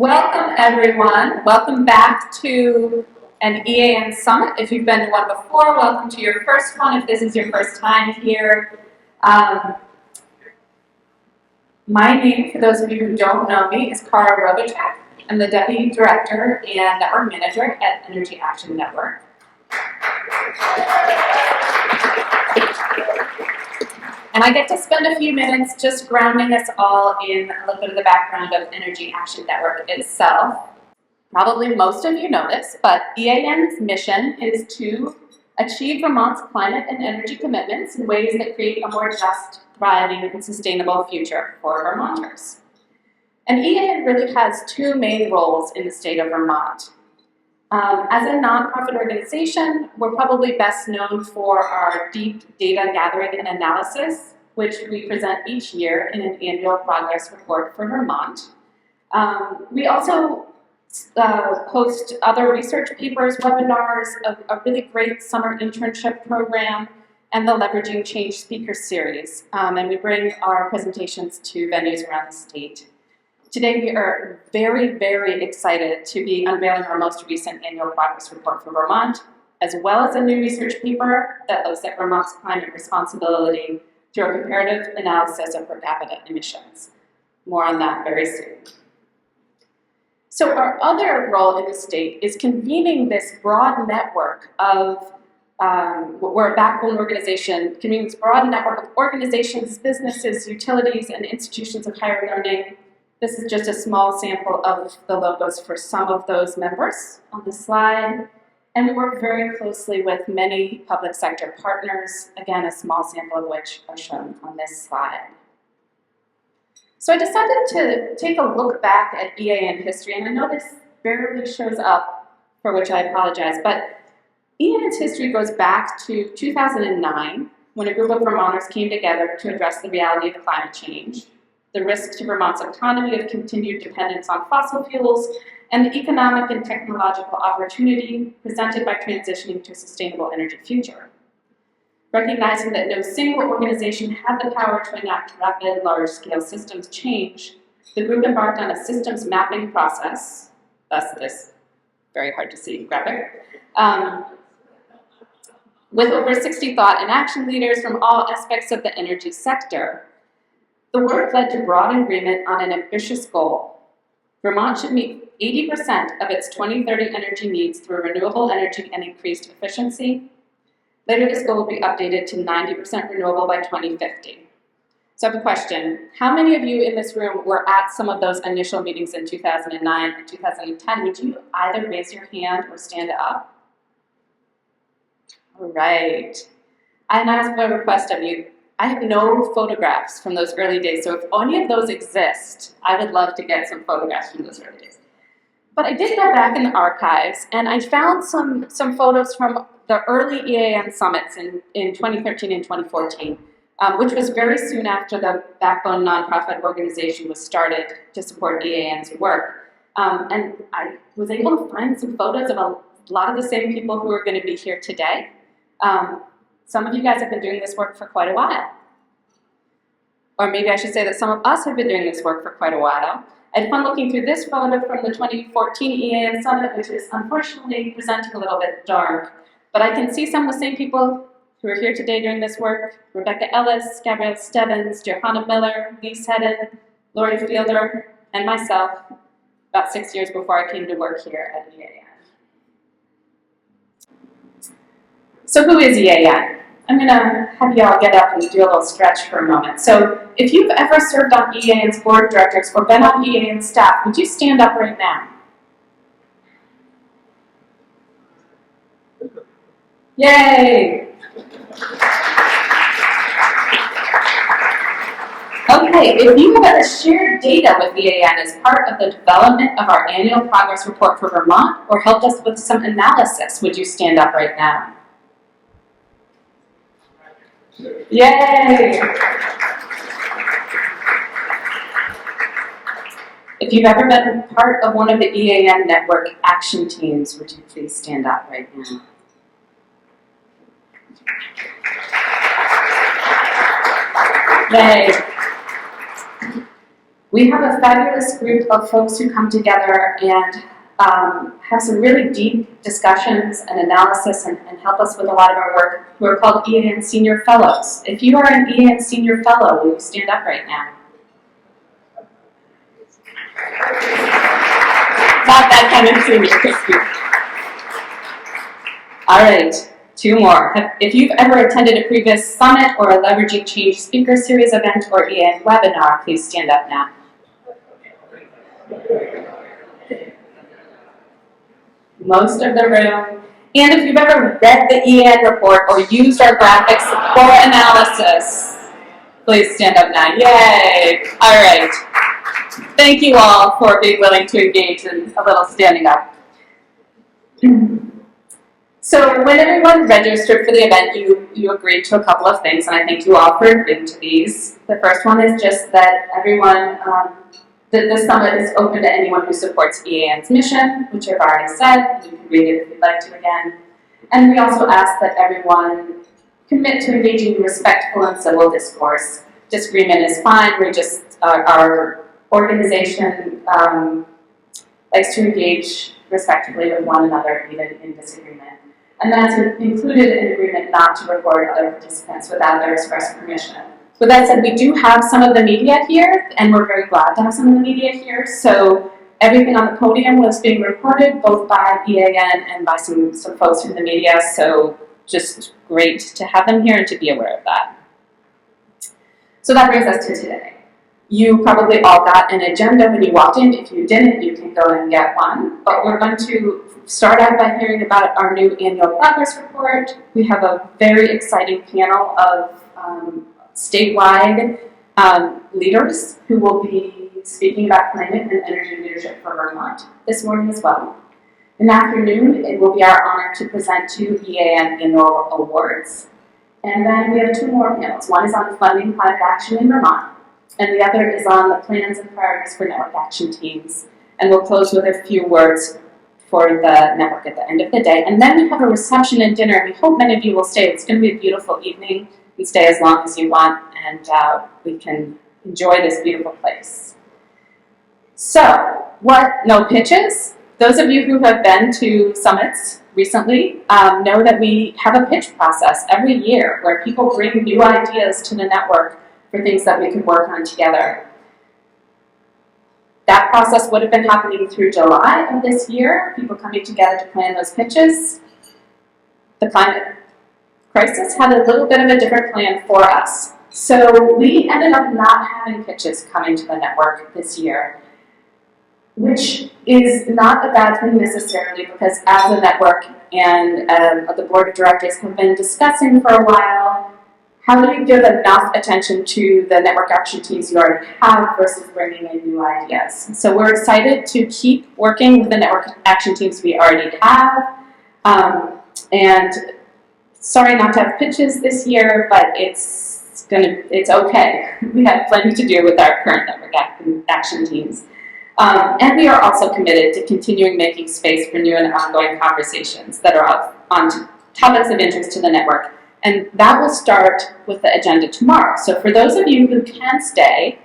Welcome, everyone. Welcome back to an EAN Summit. If you've been to one before, welcome to your first one. If this is your first time here, my name, for those of you who don't know me, is Cara Robechek. I'm the Deputy Director and Network Manager at Energy Action Network. And I get to spend a few minutes just grounding us all in a little bit of the background of Energy Action Network itself. Probably most of you know this, but EAN's mission is to achieve Vermont's climate and energy commitments in ways that create a more just, thriving, and sustainable future for Vermonters. And EAN really has two main roles in the state of Vermont. As a nonprofit organization, we're probably best known for our deep data gathering and analysis, which we present each year in an annual progress report for Vermont. We also host other research papers, webinars, a really great summer internship program, and the Leveraging Change Speaker Series. And we bring our presentations to venues around the state. Today we are very, very excited to be unveiling our most recent annual progress report for Vermont, as well as a new research paper that looks at Vermont's climate responsibility through a comparative analysis of per capita emissions. More on that very soon. So our other role in the state is convening this broad network of, we're a backbone organization, convening this broad network of organizations, businesses, utilities, and institutions of higher learning. This is just a small sample of the logos for some of those members on the slide. And we work very closely with many public sector partners, again, a small sample of which are shown on this slide. So I decided to take a look back at EAN history, and I know this barely shows up, for which I apologize, but EAN's history goes back to 2009, when a group of Vermonters came together to address the reality of climate change, the risk to Vermont's economy of continued dependence on fossil fuels, and the economic and technological opportunity presented by transitioning to a sustainable energy future. Recognizing that no single organization had the power to enact rapid, large-scale systems change, the group embarked on a systems mapping process, thus this very hard to see graphic, with over 60 thought and action leaders from all aspects of the energy sector. The work led to broad agreement on an ambitious goal. Vermont should meet 80% of its 2030 energy needs through renewable energy and increased efficiency. Later, this goal will be updated to 90% renewable by 2050. So I have a question. How many of you in this room were at some of those initial meetings in 2009 and 2010? Would you either raise your hand or stand up? All right. And I ask a request of you. I have no photographs from those early days, so if any of those exist, I would love to get some photographs from those early days. But I did go back in the archives, and I found some photos from the early EAN summits in 2013 and 2014, which was very soon after the backbone nonprofit organization was started to support EAN's work. And I was able to find some photos of a lot of the same people who are going to be here today. Some of you guys have been doing this work for quite a while. Or maybe I should say that some of us have been doing this work for quite a while. I had fun looking through this photo from the 2014 EAN Summit, which is unfortunately presenting a little bit dark. But I can see some of the same people who are here today doing this work. Rebecca Ellis, Gabrielle Stebbins, Johanna Miller, Lise Hedden, Lori Fielder, and myself, about 6 years before I came to work here at EAN. So who is EAN? I'm going to have you all get up and do a little stretch for a moment. So if you've ever served on EAN's board of directors or been on EAN's staff, would you stand up right now? Yay! Okay, if you have ever shared data with EAN as part of the development of our annual progress report for Vermont or helped us with some analysis, would you stand up right now? Yay! If you've ever been part of one of the EAN network action teams, would you please stand up right now? Yay! We have a fabulous group of folks who come together and have some really deep discussions and analysis and help us with a lot of our work, who are called EAN Senior Fellows. If you are an EAN Senior Fellow, will you stand up right now? Not that kind of senior, Christy. All right, 2 more. If you've ever attended a previous summit or a Leveraging Change Speaker Series event or EAN webinar, please stand up now. Most of the room. And if you've ever read the EAN report or used our graphics for analysis, please stand up now. Yay! All right. Thank you all for being willing to engage in a little standing up. So when everyone registered for the event, you agreed to a couple of things, and I thank you all for agreeing to these. The first one is just that everyone, the summit is open to anyone who supports EAN's mission, which I've already said. You can read it if you'd like to again. And we also ask that everyone commit to engaging in respectful and civil discourse. Disagreement is fine. We just, our organization likes to engage respectfully with one another, even in disagreement. And that's included an agreement not to record other participants without their express permission. With that said, we do have some of the media here, and we're very glad to have some of the media here. So everything on the podium was being recorded, both by EAN and by some folks from the media. So just great to have them here and to be aware of that. So that brings us to today. You probably all got an agenda when you walked in. If you didn't, you can go and get one. But we're going to start out by hearing about our new annual progress report. We have a very exciting panel of statewide leaders who will be speaking about climate and energy leadership for Vermont this morning as well. In the afternoon, it will be our honor to present 2 EAN annual awards. And then we have 2 more panels. One is on funding climate action in Vermont, and the other is on the plans and priorities for network action teams. And we'll close with a few words for the network at the end of the day. And then we have a reception and dinner. We hope many of you will stay. It's going to be a beautiful evening. You can stay as long as you want, and we can enjoy this beautiful place. So, no pitches? Those of you who have been to summits recently know that we have a pitch process every year where people bring new ideas to the network for things that we can work on together. That process would have been happening through July of this year, people coming together to plan those pitches. The climate crisis had a little bit of a different plan for us. So we ended up not having pitches coming to the network this year, which is not a bad thing necessarily, because as a network and the board of directors have been discussing for a while, how do you give enough attention to the network action teams you already have versus bringing in new ideas? So we're excited to keep working with the network action teams we already have. And sorry not to have pitches this year, but it's okay. We have plenty to do with our current network action teams. And we are also committed to continuing making space for new and ongoing conversations that are on topics of interest to the network. And that will start with the agenda tomorrow. So for those of you who can stay,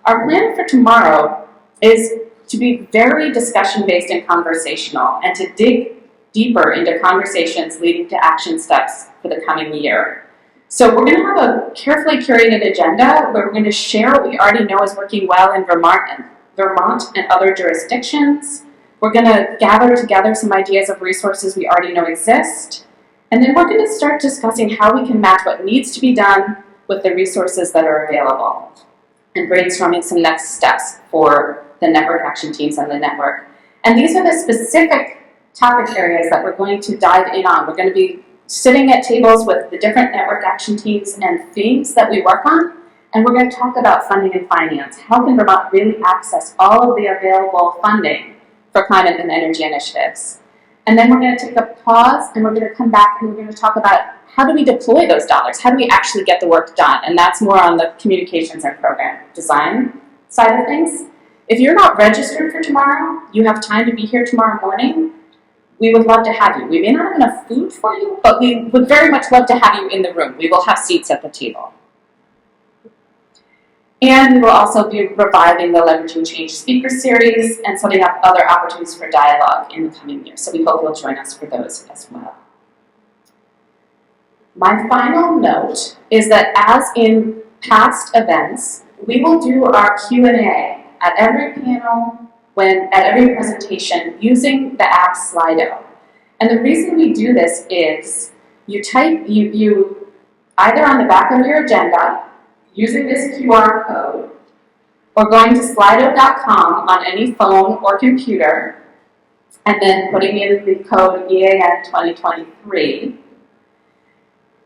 our plan for tomorrow is to be very discussion-based and conversational, and to dig deeper into conversations leading to action steps for the coming year. So we're going to have a carefully curated agenda where we're going to share what we already know is working well in Vermont and other jurisdictions. We're going to gather together some ideas of resources we already know exist. And then we're going to start discussing how we can match what needs to be done with the resources that are available, and brainstorming some next steps for the network action teams and the network. And these are the specific topic areas that we're going to dive in on. We're going to be sitting at tables with the different network action teams and themes that we work on, and we're going to talk about funding and finance. How can Vermont really access all of the available funding for climate and energy initiatives? And then we're going to take a pause, and we're going to come back and we're going to talk about how do we deploy those dollars? How do we actually get the work done? And that's more on the communications and program design side of things. If you're not registered for tomorrow, you have time to be here tomorrow morning, we would love to have you. We may not have enough food for you, but we would very much love to have you in the room. We will have seats at the table. And we will also be reviving the Leveraging Change speaker series and setting up other opportunities for dialogue in the coming year. So we hope you'll join us for those as well. My final note is that as in past events, we will do our Q&A at every panel, at every presentation using the app Slido. And the reason we do this is you either on the back of your agenda, using this QR code, or going to slido.com on any phone or computer, and then putting in the code EAN 2023.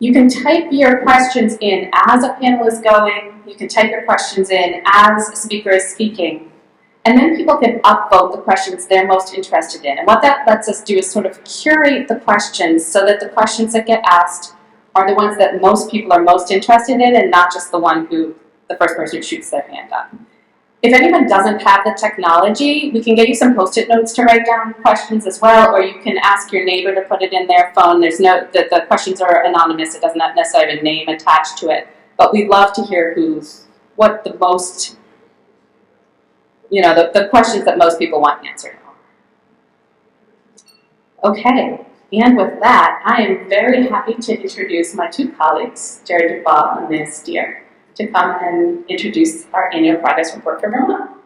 You can type your questions in as a panel is going, you can type your questions in as a speaker is speaking, and then people can upvote the questions they're most interested in. And what that lets us do is sort of curate the questions so that the questions that get asked are the ones that most people are most interested in and not just the first person who shoots their hand up. If anyone doesn't have the technology, we can get you some Post-it notes to write down questions as well, or you can ask your neighbor to put it in their phone. The questions are anonymous, it doesn't necessarily have a name attached to it, but we'd love to hear the questions that most people want answered. Okay, and with that, I am very happy to introduce my two colleagues, Jared Duval and Liz Steer, to come and introduce our annual progress report for Vermont.